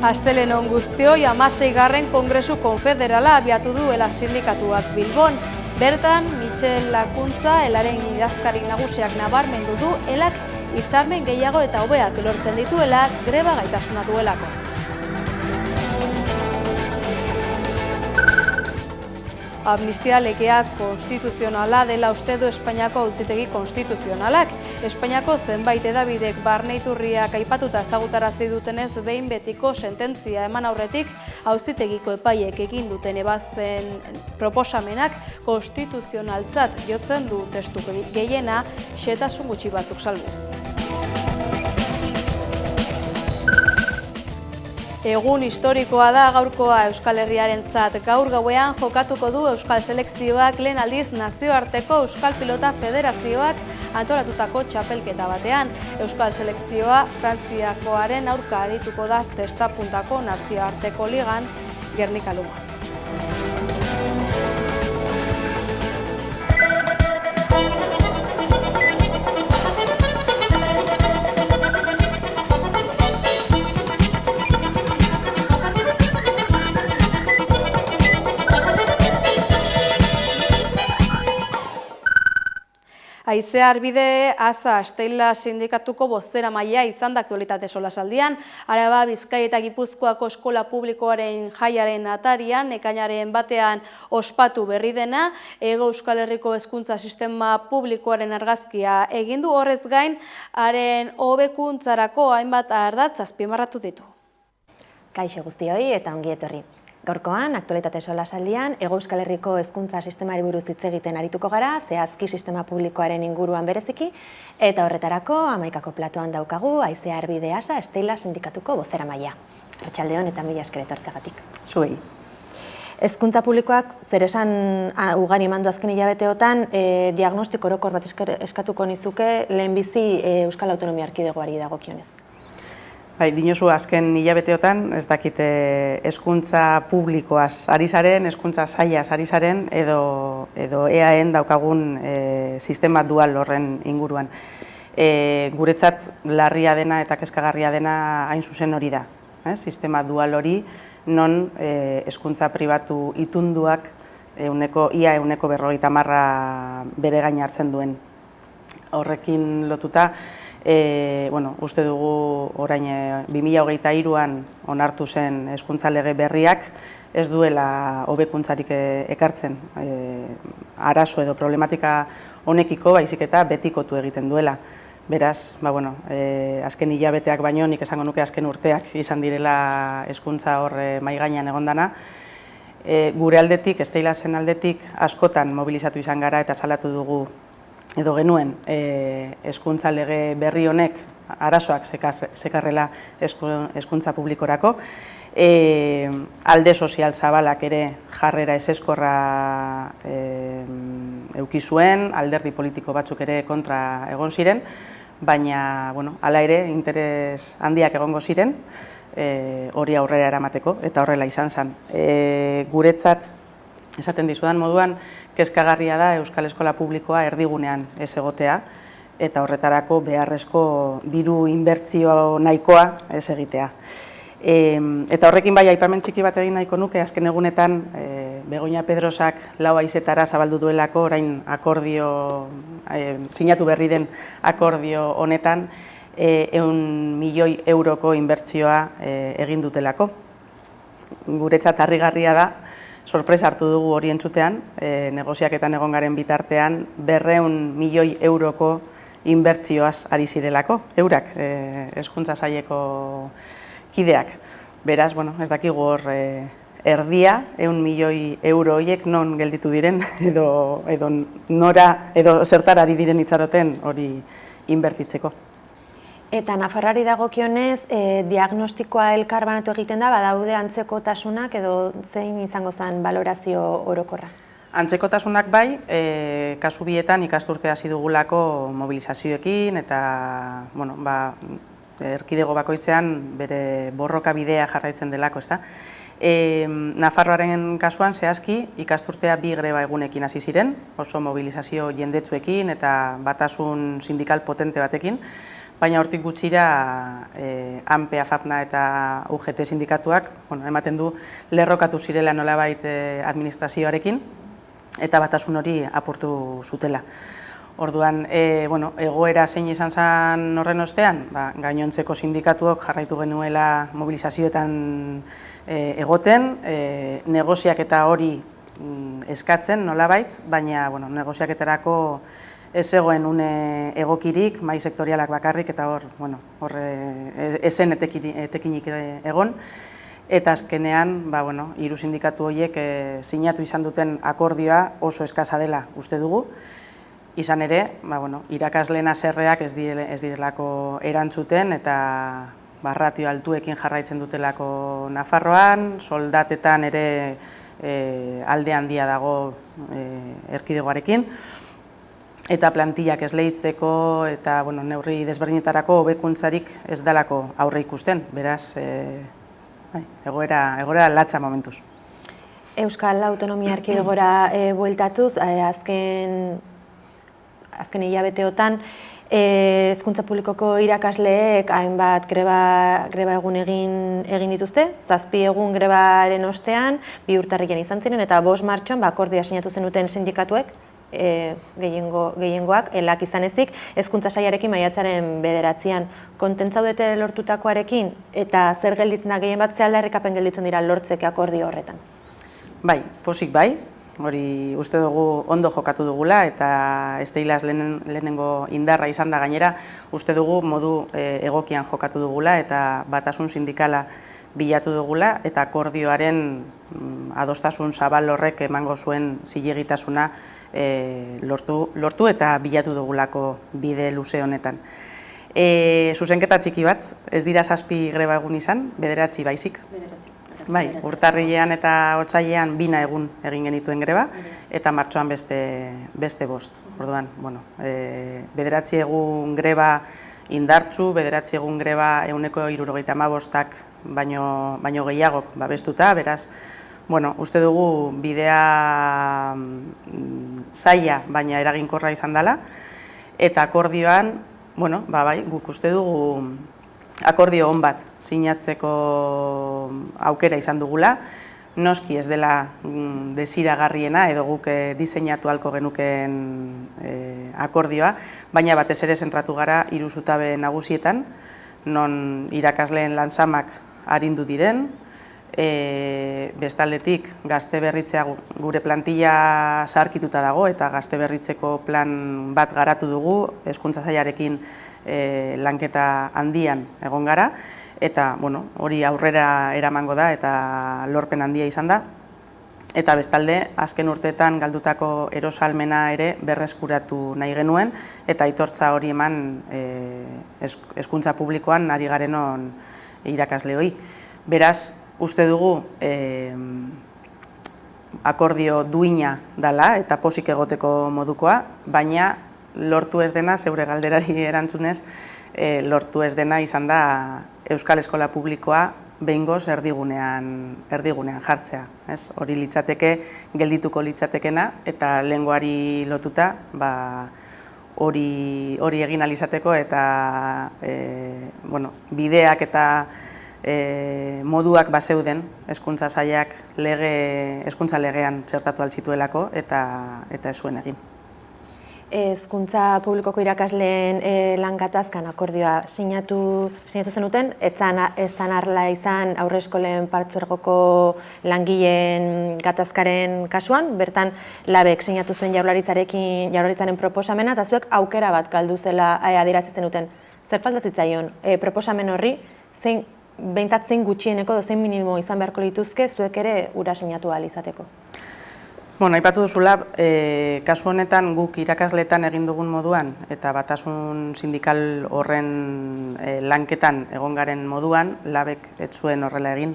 Astelehenon guztioi 16. Kongresu Konfederala abiatu du ELA sindikatuak Bilbon. Bertan, Michel Lakuntza, ELAren idazkari nagusiak nabarmendu du ELAk hitzarmen gehiago eta hobeak lortzen dituela greba gaitasuna duelako. Amnistia legea konstituzionala dela uste du Espainiako Auzitegi Konstituzionalak. Espainiako zenbait hedabidek barne iturriak aipatuta ezagutarazi dutenez behin betiko sententzia eman aurretik Auzitegiko epaiek egin duten ebazpen proposamenak konstituzionaltzat jotzen du testu gehiena, xehetasun gutxi batzuk salbu. Egun historikoa da gaurkoa Euskal Herriarentzat. Gaur gauean jokatuko du Euskal Selekzioak lehen aldiz nazioarteko Euskal Pilota Federazioak antolatutako txapelketa batean. Euskal Selekzioa Frantziakoaren aurka arituko da zesta puntako nazioarteko ligan Gernika Lugan. Haizea Arbide Asa Asteila sindikatuko bozeramailea izan da aktualitate solasaldian. Araba, Bizkaia eta Gipuzkoako eskola publikoaren jaiaren atarian, ekainaren batean ospatu berri dena, Hego Euskal Herriko hezkuntza sistema publikoaren argazkia egin du, horrez gain, haren hobekuntzarako hainbat ardatz azpimarratu ditu. Kaixo guztioi eta ongi etorri. Gaurkoan, aktualitate solasaldian, Hego Euskal Herriko hezkuntza sistemari buruz hitz egiten arituko gara, zehazki sistema publikoaren inguruan bereziki, eta horretarako, Hamaikako platoan daukagu, Haizea Arbide Asa Asteila sindikatuko bozeramailea. Arratsalde on eta mila esker etortzeagatik. Zuei. Hezkuntza publikoak zeresan ugari eman du azken hilabeteotan, diagnostiko orokor bat eskatuko nizuke lehenbizi Euskal Autonomia Erkidegoari dagokionez. Bai, dinosu azken hilabeteotan, ez dakite hezkuntza publikoaz ari zaren, hezkuntza sailaz ari zaren, edo EAen daukagun sistema dual horren inguruan. Guretzat larria dena eta kezkagarria dena hain zuzen hori da. Sistema dual hori, non hezkuntza pribatu itunduak ia 50% bere gain hartzen duen. Horrekin lotuta, uste dugu orain 2023an onartu zen hezkuntza lege berriak ez duela hobekuntzarik ekartzen arazo edo problematika honekiko, baizik eta betikotu egiten duela. Beraz, azken hilabeteak baino, nik esango nuke azken urteak izan direla hezkuntza hor mahai gainean egondana. Gure aldetik, Esteilasen aldetik, askotan mobilizatu izan gara eta salatu dugu edo genuen hezkuntza lege berri honek arazoak zekarrela hezkuntza publikorako. Alde sozial zabalak ere jarrera ezezkorra eduki zuen, alderdi politiko batzuk ere kontra egon ziren, baina hala ere interes handiak egongo ziren hori aurrera eramateko eta horrela izan zen. Guretzat, esaten dizudan moduan, kezkagarria da Euskal Eskola Publikoa erdigunean ez egotea eta horretarako beharrezko diru inbertsio nahikoa ez egitea. Eta horrekin bai aipamen txiki bat egin nahiko nuke, azken egunetan Begoña Pedrosak 4 haizetara zabaldu duelako, orain akordio, sinatu berri den akordio honetan 100 milioi euroko inbertsioa egin dutelako. Guretzat harrigarria da, sorpresa hartu dugu hori entzutean, negoziaketan egon garen bitartean 200 milioi euroko inbertsioaz ari zirelako, eurak, hezkuntza saileko kideak. Beraz, ez dakigu hor erdia, 100 milioi euro horiek non gelditu diren, edo nora, edo zertarari diren itxaroten hori inbertitzeko. Eta Nafarroari dagokionez, diagnostikoa elkarbanatu egiten da, badaude antzekotasunak edo zein izango zen balorazio orokorra? Antzekotasunak bai, kasu bietan ikasturte hasi dugulako mobilizazioekin eta erkidego bakoitzean bere borroka bidea jarraitzen delako, ezta? Nafarroaren kasuan zehazki ikasturtea 2 greba egunekin hasi ziren, oso mobilizazio jendetsuekin eta batasun sindikal potente batekin, baina hortik gutxira ANPE, AFAPNA eta UGT sindikatuak ematen du lerrokatu zirela nolabait administrazioarekin eta batasun hori apurtu zutela. Orduan, egoera zein izan zen horren ostean, gainontzeko sindikatuok jarraitu genuela mobilizazioetan egoten, negoziaketa hori eskatzen nolabait, baina negoziaketarako ez zegoen une egokirik, mahai sektorialak bakarrik, eta hor ezen etekinik egon, eta azkenean, hiru sindikatu horiek sinatu izan duten akordioa oso eskasa dela uste dugu, izan ere, irakasleen haserreak ez direlako erantzuten, eta ratio altuekin jarraitzen dutelako Nafarroan, soldatetan ere alde handia dago erkidegoarekin, eta plantillak esleitzeko eta neurri desberdinetarako hobekuntzarik ez dalako aurre ikusten, beraz, egoera latza momentuz. Euskal Autonomia Erkidegora bueltatuz, azken hilabeteotan, hezkuntza publikoko irakasleek hainbat greba egun egin dituzte, 7 egun grebaren ostean, 2 urtarrilean izan ziren, eta 5 martxoan akordioa sinatu zenuten sindikatuek, gehiengoak, elak izan ezik, hezkuntza sailarekin maiatzaren 9an. Kontentzaudete lortutakoarekin, eta zer gelditzen da gehien bat, ze aldarrikapen gelditzen dira lortzeke akordio horretan? Bai, posik bai. Hori uste dugu ondo jokatu dugula eta Esteilaz lehenengo indarra izan da gainera, uste dugu modu egokian jokatu dugula eta batasun sindikala bilatu dugula eta akordioaren adostasun zabal horrek emango zuen zilegitasuna lortu eta bilatu dugulako bide luze honetan. Zuzenketa txiki bat, ez dira 7 greba egun izan, 9 baizik. Bai, urtarrilean eta otsailean 2 egun egin genituen greba, eta martxoan beste 5. Orduan, 9 egun greba indartsu, 9 egun greba 175 baino gehiagok babestuta, beraz, uste dugu bidea zaila, baina eraginkorra izan dela, eta akordioan, guk uste dugu akordio on bat sinatzeko aukera izan dugula, noski ez dela desiragarriena edo guk diseinatu ahalko genukeen akordioa, baina batez ere zentratu gara 3 zutabe nagusietan, non irakasleen lansamak arindu diren, bestaldetik gazte berritzea gure plantilla zaharkituta dago eta gazte berritzeko plan bat garatu dugu, hezkuntza sailarekin lanketa handian egon gara, eta hori aurrera eramango da eta lorpen handia izan da. Eta bestalde, azken urteetan galdutako erosalmena ere berreskuratu nahi genuen, eta aitortza hori eman hezkuntza publikoan ari garenon irakasleoi. Beraz, uste dugu akordio duina dela eta posik egoteko modukoa, baina lortu ez dena, zeure galderari erantzunez, lortu ez dena izan da Euskal Eskola Publikoa behingoz erdigunean jartzea. Hori litzateke, geldituko litzatekena, eta lehengoari lotuta hori egin ahal izateko eta bideak eta moduak bazeuden hezkuntza sailak hezkuntza legean txertatu ahal zituelako eta ez zuen egin. Hezkuntza publikoko irakasleen lan gatazkan akordioa sinatu zenuten, ez zan arla izan aurreskolen partzuergoko langileen gatazkaren kasuan, bertan labek sinatu zuen jaurlaritzaren proposamena, eta zuek aukera bat galdu zela adierazi zenuten. Zer falta zitzaion proposamen horri, behintzat zein gutxieneko edo zein minimo izan beharko lituzke zuek ere ura sinatu ahal izateko? Aipatu duzula, kasu honetan guk irakasleetan egin dugun moduan eta batasun sindikal horren lanketan egon garen moduan, labek ez zuen horrela egin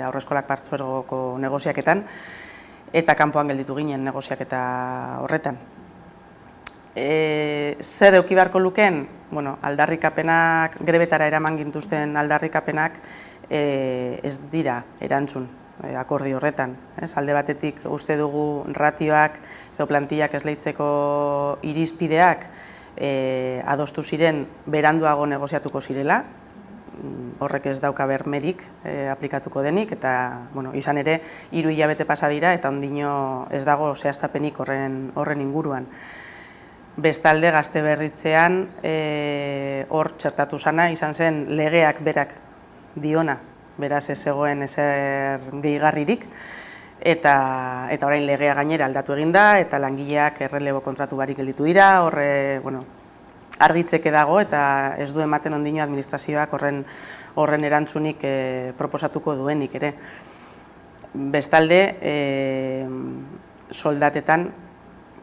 aurreskolak partzuergoko negoziaketan eta kanpoan gelditu ginen negoziaketa horretan. Zer eduki beharko lukeen? Aldarrikapenak, grebetara eraman gintuzten aldarrikapenak ez dira erantzun akordio horretan. Alde batetik uste dugu ratioak edo plantillak esleitzeko irizpideak adostu ziren beranduago negoziatuko zirela, horrek ez dauka bermerik aplikatuko denik, eta izan ere 3 hilabete pasa dira eta ondino ez dago zehaztapenik horren inguruan. Bestalde, Gazteberritzean hor txertatu zana izan zen legeak berak diona, beraz ez zegoen ezer gehigarririk, eta orain legea gainera aldatu egin da, eta langileak errelebo kontratu barik gelditu dira, horre argitzeke dago, eta ez du ematen ondino administrazioak horren erantzunik proposatuko duenik ere. Bestalde, soldatetan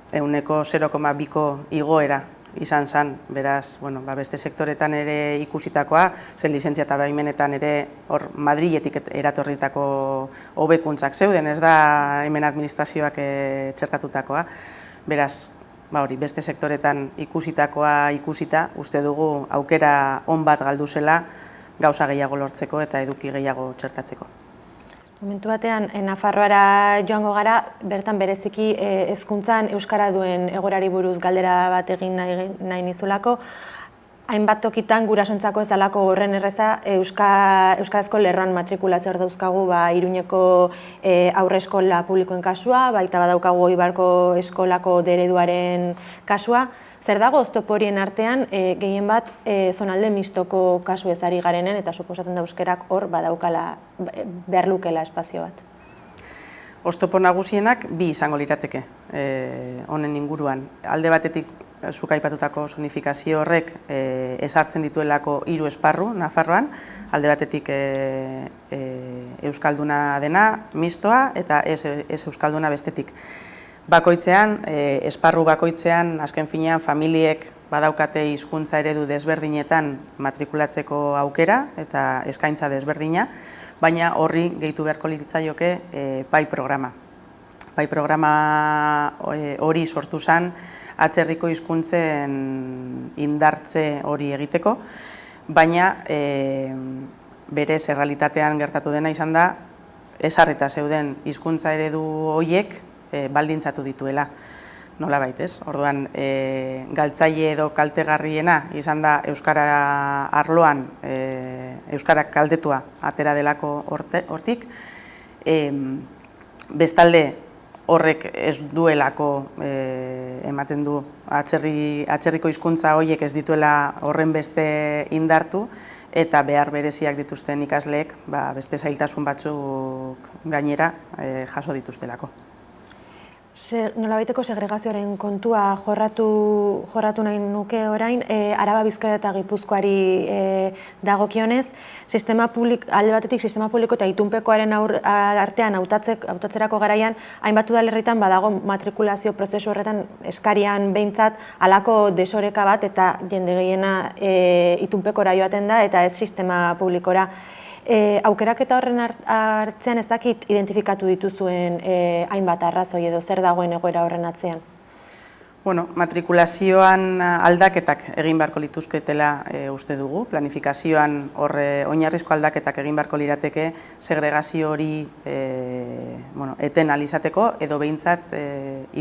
ehuneko 0,2ko igoera izan zen, beraz, beste sektoretan ere ikusitakoa, zen lizentzia eta baimenetan ere hor Madriletik eratorritako hobekuntzak zeuden, ez da hemen administrazioak txertatutakoa, beraz, beste sektoretan ikusitakoa ikusita, uste dugu aukera on bat galdu zela gauza gehiago lortzeko eta eduki gehiago txertatzeko. Momentu batean, Nafarroara joango gara, bertan bereziki hezkuntzan euskara duen egoerari buruz galdera bat egin nahi nizulako. Hainbat tokitan gurasoentzako ez dalako horren erreza euskarazko lerroan matrikulazio hor dauzkagu Iruñeko aurreskola publikoen kasua, baita badaukagu Oibarko eskolako D-ereduaren kasua. Zer dago oztopo horien artean, gehien bat zonalde mistoko kasu ez ari garenen eta suposatzen da euskerak hor badaukala behar lukela espazio bat? Oztopo nagusienak bi izango lirateke honen inguruan. Alde batetik zuk aipatutako zonifikazio horrek ezartzen dituelako 3 esparru Nafarroan, alde batetik euskalduna dena, mistoa, eta ez euskalduna bestetik. Bakoitzean, esparru bakoitzean, azken finean, familiek badaukate hizkuntza eredu desberdinetan matrikulatzeko aukera eta eskaintza desberdina, baina horri gehitu beharko litzaioke PAI programa. PAI programa hori sortu zen atzerriko hizkuntzen indartze hori egiteko, baina berez errealitatean gertatu dena izan da, ezarrita zeuden hizkuntza eredu horiek baldintzatu dituela, nolabait, ez? Orduan, galtzaile edo kaltegarriena izan da euskara arloan, euskarak kaltetua atera delako hortik. Bestalde, horrek ez duelako ematen du atzerriko hizkuntza horiek ez dituela horren beste indartu, eta behar bereziak dituzten ikasleek beste zailtasun batzuk gainera jaso dituztelako. Nolabaiteko segregazioaren kontua jorratu nahi nuke orain, Araba, Bizkaia eta Gipuzkoari dagokionez, alde batetik sistema publiko eta itunpekoaren artean hautatzerako garaian, hainbat udalerritan badago matrikulazio prozesu horretan eskarian behintzat halako desoreka bat eta jende gehiena itunpekora joaten da eta ez sistema publikora. Aukerak eta horren hartzean ez dakit identifikatu dituzuen hainbat arrazoi edo zer dagoen egoera horren atzean? Matrikulazioan aldaketak egin beharko lituzketela uste dugu. Planifikazioan oinarrizko aldaketak egin beharko lirateke segregazio hori eten alizateko edo behintzat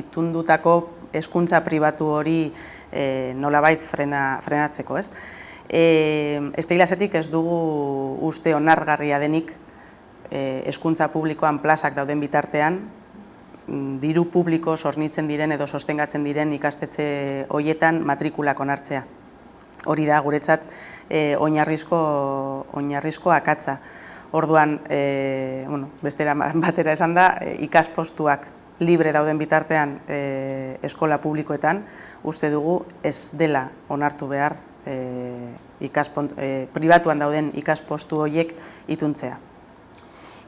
itundutako hezkuntza pribatu hori nolabait frenatzeko, ez? Esteilasetik ez dugu uste onargarria denik hezkuntza publikoan plazak dauden bitartean, diru publiko hornitzen diren edo sostengatzen diren ikastetxe horietan matrikulak onartzea. Hori da guretzat oinarrizko akatsa. Orduan, bestera batera esan da, ikaspostuak libre dauden bitartean eskola publikoetan, uste dugu ez dela onartu behar pribatuan dauden ikaspostu horiek ituntzea.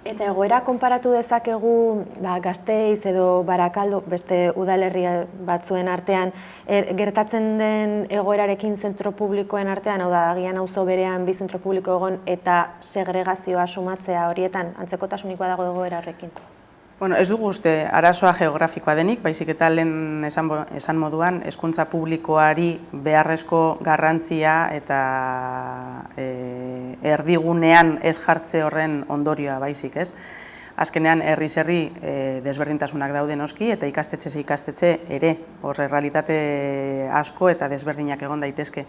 Eta egoera konparatu dezakegu Gasteiz edo Barakaldo, beste udalerri batzuen artean, gertatzen den egoerarekin zentro publikoen artean, hau da, agian auzo berean bi zentro publiko egon eta segregazioa sumatzea horietan, antzekotasunikoa dago egoera horrekin? Ez dugu uste arazoa geografikoa denik, baizik eta lehen esan moduan, hezkuntza publikoari beharrezko garrantzia eta erdigunean ez jartze horren ondorioa baizik, ez? azkenean herriz herri desberdintasunak daude noski, eta ikastetxe ere hor errealitate asko eta desberdinak egon daitezke.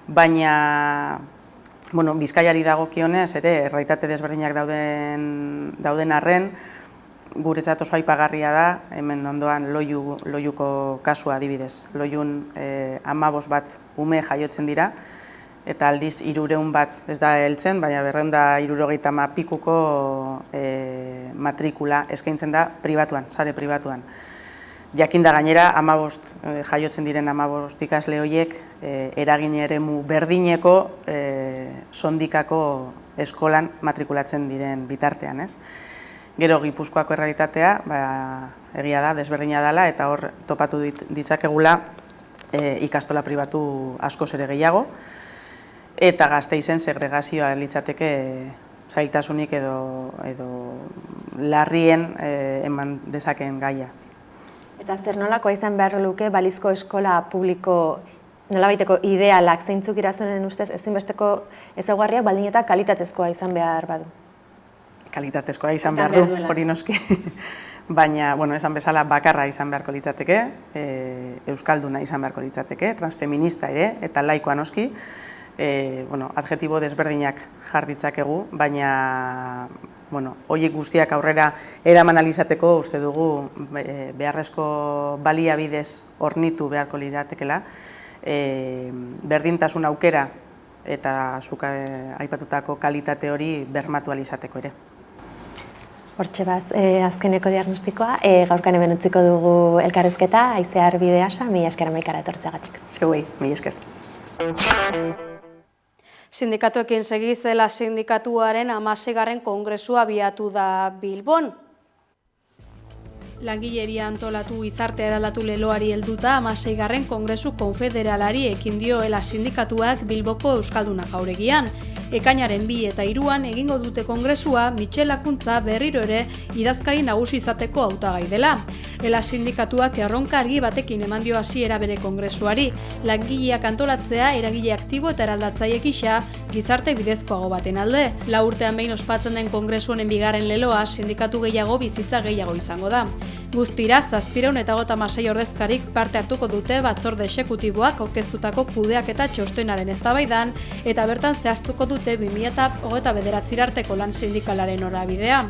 Baina Bizkaiari dagokionez ere errealitate desberdinak dauden arren, guretzat oso aipagarria da, hemen ondoan Loiuko kasua adibidez. Loiun 15 bat ume jaiotzen dira, eta aldiz 300 bat ez da heltzen, baina 270 pikuko matrikula eskaintzen da pribatuan, sare pribatuan. Jakinda gainera, 15 jaiotzen diren 15 ikasle horiek eragin eremu berdineko sondikako eskolan matrikulatzen diren bitartean, ez? Gero Gipuzkoako errealitatea, egia da, desberdina dela, eta hor topatu ditzakegula ikastola pribatu askoz ere gehiago, eta Gasteizen segregazioa litzateke zailtasunik edo larrien eman dezakeen gaia. Eta zer nolakoa izan behar luke balizko eskola publiko nolabaiteko idealak zeintzuk irazonen ustez ezinbesteko ezaugarriak baldin eta kalitatezkoa izan behar badu? Kalitatezkoa izan behar du, hori noski. Baina, esan bezala bakarra izan beharko litzateke, euskalduna izan beharko litzateke, transfeminista ere, eta laikoa noski. Adjetibo desberdinak jar ditzakegu, baina horiek guztiak aurrera eraman alizateko uste dugu beharrezko baliabidez hornitu beharko liratekela, berdintasun aukera eta zuk aipatutako kalitate hori bermatu alizateko ere. Hortxe bat, azkeneko diagnostikoa, gaurkan hemen utziko dugu elkarrizketa, Aizear Bideasa, mila esker Amaikara etortzeagatik. Eskeguei, mila esker. Sindikatuekin segizela sindikatuaren 16. kongresua abiatu da Bilbon. Langileria antolatu gizarte eraldatu leloari helduta 16. kongresu konfederalari ekin dioela sindikatuak Bilboko Euskalduna jauregian. Ekainaren 2 eta 3 egingo dute kongresua Michel Akuntza berriro ere idazkari nagusi izateko hautagai dela. Ela sindikatuak erronka argi batekin eman dio hasiera bere kongresuari, langileak antolatzea eragile aktibo eta eraldatzaile gisa gizarte bidezkoago baten alde. 4 urtean behin ospatzen den kongresu honen bigarren leloa sindikatu gehiago bizitza gehiago izango da. Guztira, 756 ordezkarik parte hartuko dute batzorde exekutiboak aurkeztutako kudeaketa txostenaren eztabaidan eta bertan zehaztuko dute 2029 arteko lan sindikalaren norabidea.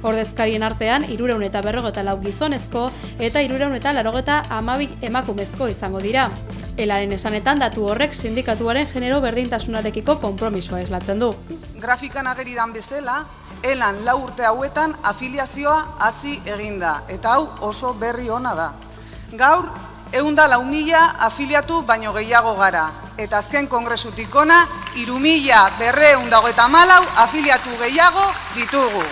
Ordezkarien artean 354 gizonezko eta 382 emakumezko izango dira. Elaren esanetan datu horrek sindikatuaren genero berdintasunarekiko konpromisoa eslatzen du. Grafikan ageridan bezala, Elan 4 urte hauetan afiliazioa hasi egin da, eta hau oso berri ona da. Gaur, 104.000 afiliatu baino gehiago gara, eta azken kongresutik ona 3.224 afiliatu gehiago ditugu.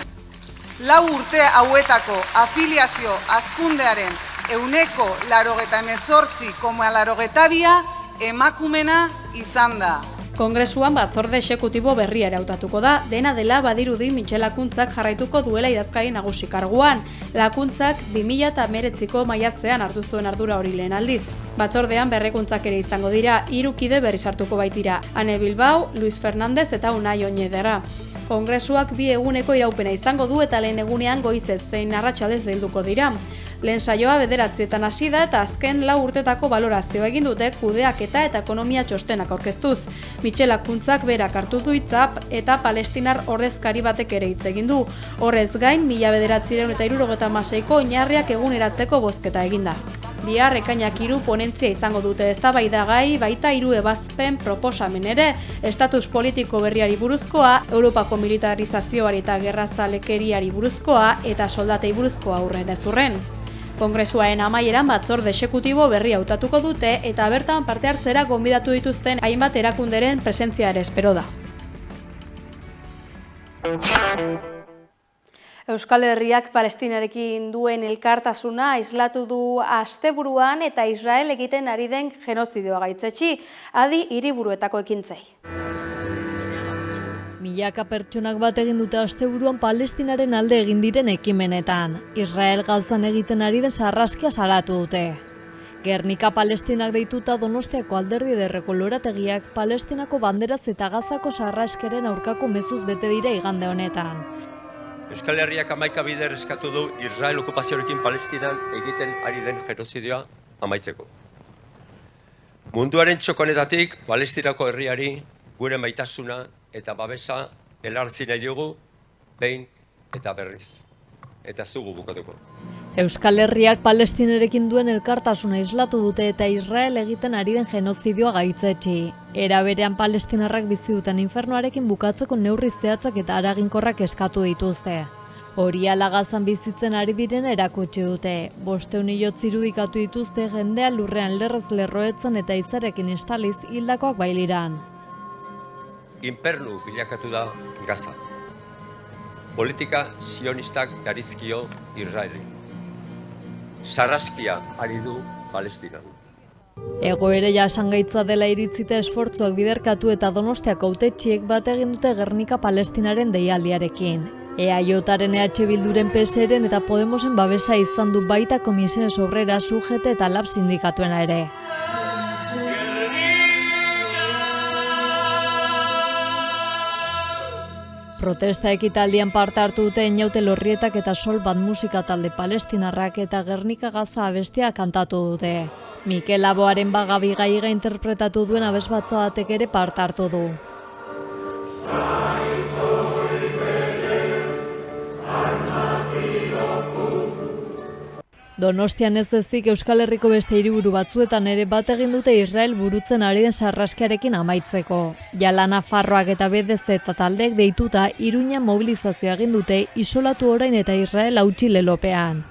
4 urte hauetako afiliazio hazkundearen 88,82 emakumena izan da. Kongresuan batzorde exekutibo berria hautatuko da, dena dela badirudi Michel Akuntzak jarraituko duela idazkari nagusi karguan. Akuntzak 2019ko maiatzean hartu zuen ardura hori lehen aldiz. Batzordean berrekuntzak ere izango dira, 3 kide berriz hartuko baitira, Ane Bilbao, Luis Fernandez eta Unai Oñederra. Kongresuak 2 eguneko iraupena izango du eta lehen egunean goizez zein arratsaldez helduko dira. Lehen saioa 9:00 hasi da eta azken 4 urtetako balorazioa egin dute kudeaketa eta ekonomia txostenak aurkeztuz. Michel Akuntzak berak hartu du hitza eta palestinar ordezkari batek ere hitz egin du. Horrez gain 1976ko oinarriak eguneratzeko bozketa egin da. Bihar ekainak 3 ponentzia izango dute eztabaidagai, baita 3 ebazpen proposamen ere, estatus politiko berriari buruzkoa, Europako militarizazioari eta gerrazalekeriari buruzkoa eta soldatei buruzkoa aurrera zurren. Kongresuaren amaieran batzorde exekutibo berri hautatuko dute eta bertan parte hartzera gonbidatu dituzten hainbat erakunderen presentzia ere espero da. Euskal Herriak Palestinarekin duen elkartasuna islatu du asteburuan eta Israel egiten ari den genozidioa gaitzetsi, adi hiriburuetako ekintzei. Milaka pertsonak bat egin dute asteburuan Palestinaren alde egin diren ekimenetan. Israel Gazan egiten ari den sarraskia salatu dute. Gernika Palestinak deituta Donostiako Alderdi Ederreko lorategiak Palestinako banderaz eta Gazako sarraskeren aurkako mezuz bete dira igande honetan. Euskal Herriak 11 bider eskatu du Israel okupazioarekin Palestinan egiten ari den genozidioa amaitzeko. Munduaren txokonetatik Palestinako herriari gure maitasuna eta babesa helarazi nahi diogu behin eta berriz. Eta zugu bukatuko. Euskal Herriak Palestinarekin duen elkartasuna islatu dute eta Israel egiten ari den genozidioa gaitzetsi. Era berean palestinarrak bizi duten infernuarekin bukatzeko neurri zehatzak eta eraginkorrak eskatu dituzte. Hori ala Gazan bizitzen ari diren erakutsi dute. 500 hilotz irudikatu dituzte jendea lurrean lerrez lerroetzen eta izarekin estaliz hildakoak bailiran. Infernu bilakatu da Gaza. Politika sionistak darizkio Israeli. Sarraskia ari du Palestinan. Egoera jasangaitza dela iritzita esfortzuak biderkatu eta Donostiako hautetsiek bat egin dute Gernika Palestinaren deialdiarekin. EAJaren EH Bilduren PSren eta Podemosen babesa izan du baita Comisiones Obreras, UGT eta LAB sindikatuena ere. Protesta ekitaldian parte hartu dute Einaute Lorrietak eta Sol Bat musika talde palestinarrak eta Gernika Gaza abestia kantatu dute. Mikel Laboaren Bagabi Gaiga interpretatu duen abesbatza batek ere parte hartu du. Donostian ez ezik Euskal Herriko beste hiriburu batzuetan ere bat egin dute Israel burutzen ari den sarraskiarekin amaitzeko. Jala Nafarroak eta BDZ eta taldeek deituta Iruñan mobilizazioa egin dute isolatu orain eta Israel hautsi lelopean.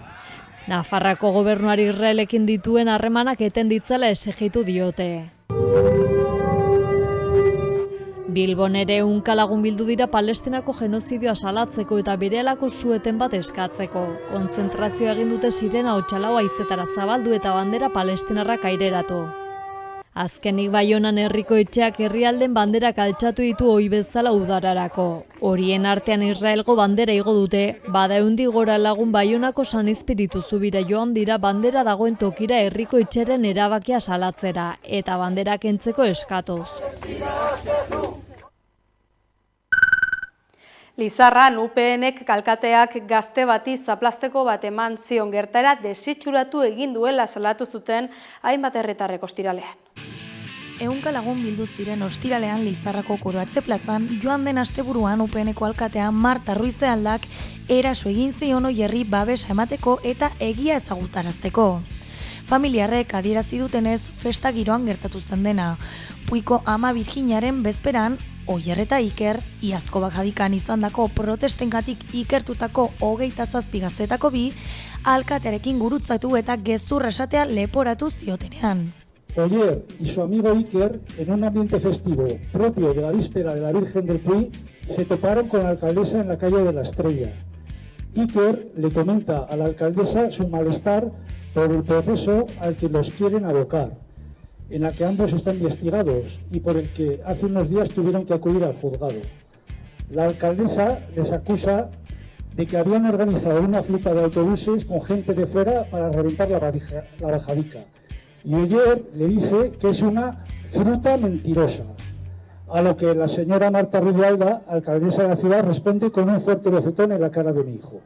Nafarrako gobernuari Israelekin dituen harremanak eten ditzala exijitu diote. Bilbon ere 100 lagun bildu dira Palestinako genozidioa salatzeko eta berehalako sueten bat eskatzeko. Kontzentrazioa egin dute Sirena Otxalau haizetara zabaldu eta bandera palestinarrak aireratu. Azkenik Baionan herriko etxeak herrialden banderak altxatu ditu ohi bezala udararako. Horien artean Israelgo bandera igo dute, bada 100 gora lagun Baionako San Espiritu Zubira joan dira bandera dagoen tokira herriko etxeren erabakia salatzera eta bandera kentzeko eskatuz. Lizarran UPNek kalkateak gazte bati zaplasteko bat eman zion gertaera desitxuratu egin duela salatu zuten hainbat herritarrek ostiralean. 100 lagun bildu ziren ostiralean Lizarrako Koroatze plazan joan den asteburuan UPNeko alkatea Marta Ruiz de Aldak eraso egin zion oierri babesa emateko eta egia ezagutarazteko. Familiarrek adierazi dutenez festa giroan gertatu zen dena. Puiko Ama Virginiaren bezperan Oier eta Iker, iazko Bajadikan izandako protestengatik ikertutako 27 gaztetako bi, alkatearekin gurutzatu eta gezurra esatea leporatu ziotenean. Oier y su amigo Iker, en un ambiente festivo propio de la víspera de la Virgen del Puy, se toparon con la alcaldesa en la calle de la Estrella. Iker le comenta a la alcaldesa su malestar por el proceso al que los quieren abocar, en la que ambos están investigados y por el que hace unos días tuvieron que acudir al juzgado. La alcaldesa les acusa de que habían organizado una flota de autobuses con gente de fuera para reventar la Bajadica. Y Oyer le dice que es una fruta mentirosa, a lo que la señora Marta Ruiz de Alda, alcaldesa de la ciudad, responde con un fuerte bofetón en la cara de mi hijo.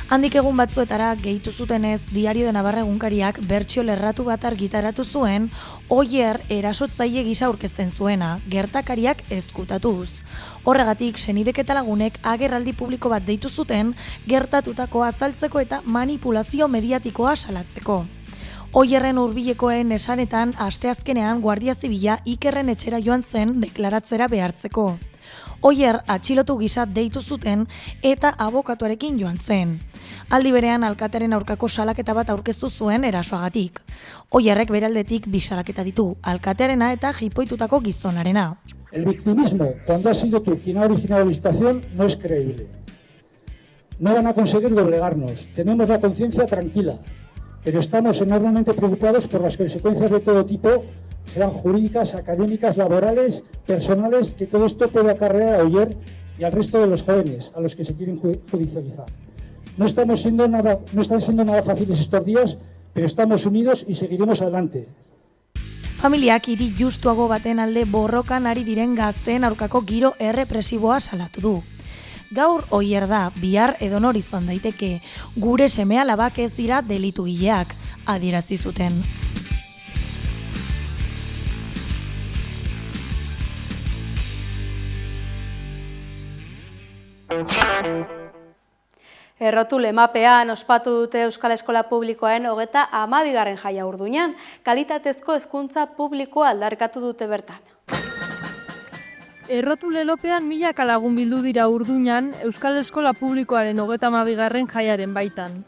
Handik egun batzuetara gehitu zutenez, Diario de Navarra egunkariak bertsio lerratu bat argitaratu zuen, Oier erasotzaile gisa aurkezten zuena, gertakariak ezkutatuz. Horregatik, senidek eta lagunek agerraldi publiko bat deitu zuten, gertatutako azaltzeko eta manipulazio mediatikoa salatzeko. Oierren hurbilekoen esanetan, asteazkenean Guardia Zibila Ikerren etxera joan zen deklaratzera behartzeko. Oier atxilotu gisa deitu zuten eta abokatuarekin joan zen. Aldi berean alkatearen aurkako salaketa bat aurkeztu zuen erasoagatik. Oierrek beraldetik bi salaketa ditu, alkatearena eta jipoitutako gizonarena. El victimismo, cuando has sido tú quien ha originado la situación, no es creíble. No van a conseguir doblegarnos, tenemos la conciencia tranquila, pero estamos enormemente preocupados por las consecuencias de todo tipo, serán jurídicas, académicas, laborales, personales, que todo esto puede acarrear a Oyer y al resto de los jóvenes a los que se quieren judicializar. No están siendo nada fáciles estos días, pero estamos unidos y seguiremos adelante. Familiak hiri justuago baten alde borrokan ari diren gazteen aurkako giro errepresiboa salatu du. Gaur oier da, bihar edonor izan daiteke, gure seme-alabak ez dira delitugileak, adierazi zuten. Errotul emapean ospatu dute Euskal Eskola Publikoaren 32. jaia Urduñan, kalitatezko hezkuntza publikoa aldarrikatu dute bertan. Errotul elopean milaka lagun bildu dira Urduñan Euskal Eskola Publikoaren 32. jaiaren baitan.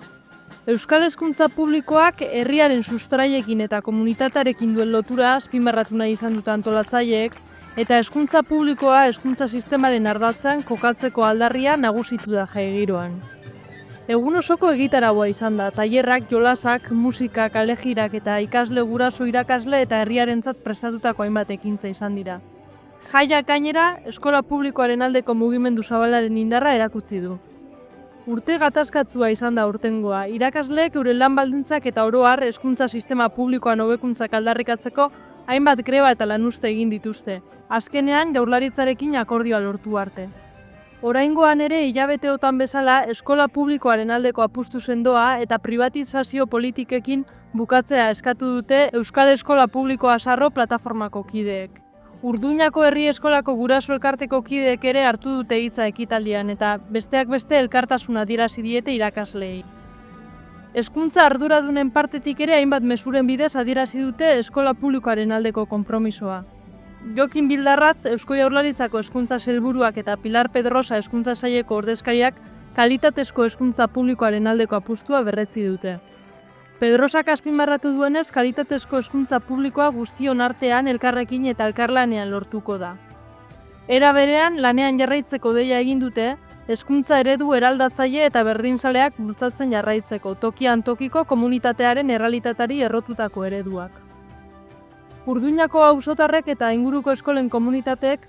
Euskal Hezkuntza Publikoak herriaren sustraiekin eta komunitatearekin duen lotura azpimarratu nahi izan dute antolatzaileek, eta hezkuntza publikoa hezkuntza sistemaren ardatzan kokatzeko aldarria nagusitu da jaigiroan. Egun osoko egitaraua izan da, tailerrak, jolasak, musika, kalejirak eta ikasle guraso irakasle eta herriarentzat prestatutako hainbat ekintza izan dira. Jaiak gainera, eskola publikoaren aldeko mugimendu zabalaren indarra erakutsi du. Urte gatazkatsua izan da urtengoa, irakasleek euren lan baldintzak eta oro har hezkuntza sistema publikoan hobekuntzak aldarrikatzeko hainbat greba eta lanuzte egin dituzte. Azkenean, Jaurlaritzarekin akordioa lortu arte. Oraingoan ere hilabeteotan bezala eskola publikoaren aldeko apustu sendoa eta privatizazio politikekin bukatzea eskatu dute Euskal Eskola Publikoa Sarro plataformako kideek. Urduñako herri eskolako guraso elkarteko kideek ere hartu dute hitza ekitaldian eta besteak beste elkartasuna adierazi diete irakasleei. Hezkuntza arduradunen partetik ere hainbat mezuren bidez adierazi dute eskola publikoaren aldeko konpromisoa. Jokin Bildarratz, Eusko Jaurlaritzako hezkuntza sailburuak eta Pilar Pedrosa hezkuntza saileko ordezkariak kalitatezko hezkuntza publikoaren aldeko apustua berretsi dute. Pedrosak azpimarratu duenez, kalitatezko hezkuntza publikoa guztion artean elkarrekin eta elkarlanean lortuko da. Era berean, lanean jarraitzeko deia egin dute, hezkuntza eredu eraldatzaile eta berdinzaleak bultzatzen jarraitzeko, tokian tokiko komunitatearen errealitatari errotutako ereduak. Urduñako auzotarrek eta inguruko eskolen komunitateek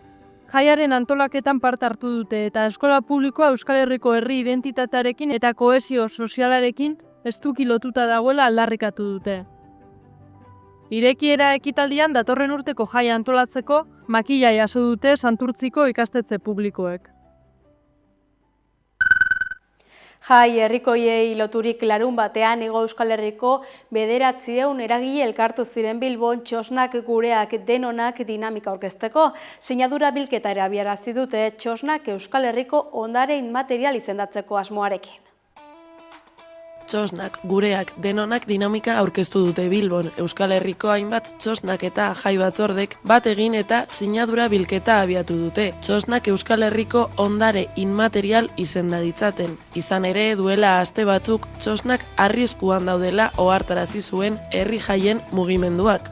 jaiaren antolaketan parte hartu dute eta eskola publikoa Euskal Herriko herri identitatearekin eta kohesio sozialarekin estuki lotuta dagoela aldarrikatu dute. Irekiera ekitaldian datorren urteko jaia antolatzeko makila jaso dute Santurtziko ikastetxe publikoek. Jai herrikoiei loturik larun batean Hego Euskal Herriko 900 eragile elkartu ziren Bilbon txosnak gureak denonak dinamika aurkezteko. Sinadura bilketa ere abiarazi dute txosnak Euskal Herriko ondare inmaterial izendatzeko asmoarekin. Txosnak, gureak, denonak dinamika aurkeztu dute Bilbon. Euskal Herriko hainbat txosnak eta jai batzordek bat egin eta sinadura bilketa abiatu dute. Txosnak Euskal Herriko ondare inmaterial izenda ditzaten. Izan ere, duela aste batzuk txosnak arriskuan daudela ohartarazi zuen herri jaien mugimenduak.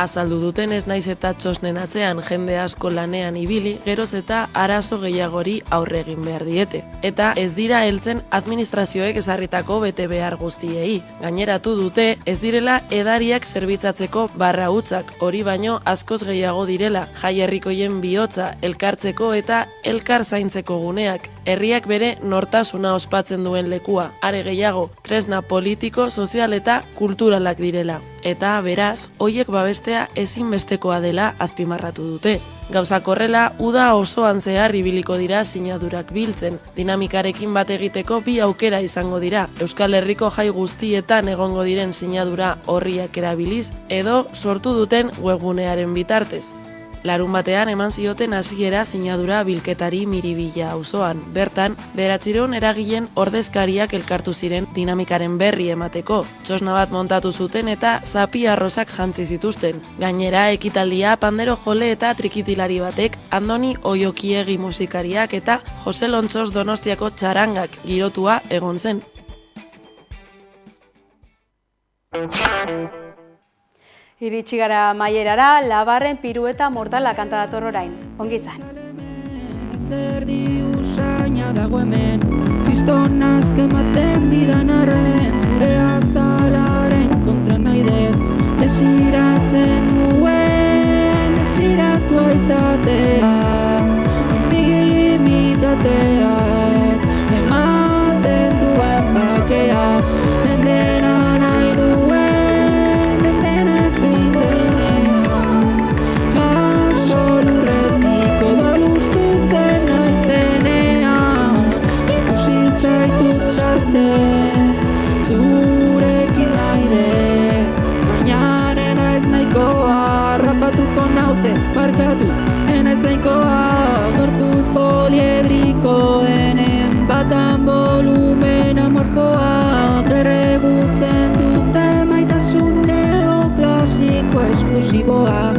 Azaldu duten ez naiz eta txosnen atzean jende asko lanean ibili, geroz eta arazo gehiagori aurre egin behar diete. Eta ez dira heltzen administrazioek ezarritako bete behar guztiei. Gaineratu dute ez direla edariak zerbitzatzeko barra hutzak, hori baino askoz gehiago direla, jai herrikoien bihotza, elkartzeko eta elkar zaintzeko guneak. Herriak bere nortasuna ospatzen duen lekua, are gehiago, tresna politiko, sozial eta kulturalak direla. Eta beraz, hoiek babestea ezinbestekoa dela azpimarratu dute. Gauzak horrela, uda osoan zehar ibiliko dira sinadurak biltzen. Dinamikarekin bat egiteko bi aukera izango dira. Euskal Herriko jai guztietan egongo diren sinadura horriak erabiliz, edo sortu duten webgunearen bitartez. Larun batean eman zioten hasiera sinadura bilketari Miribilla auzoan. Bertan, 900 eragileen ordezkariak elkartu ziren dinamikaren berri emateko. Txosna bat montatu zuten eta zapi arrozak jantzi zituzten. Gainera, ekitaldia pandero jole eta trikitilari batek, Andoni Oiokiegi musikariak eta Jose Lontxos Donostiako txarangak girotua egon zen. Iritsi gara maierara, Labarren pirueta mortala kanta dator orain. Ongi izan. Zerdi usaina dago hemen, kriston azke ematen didan arren, zure azalaren kontra nahi dut, desiratzen nuen, desiratua izatea, intimitateak, ematen duen bakea, dendena nahi nuen, dendena ezin denean, kaso lurretiko dalustutzen naizenean. tipo A.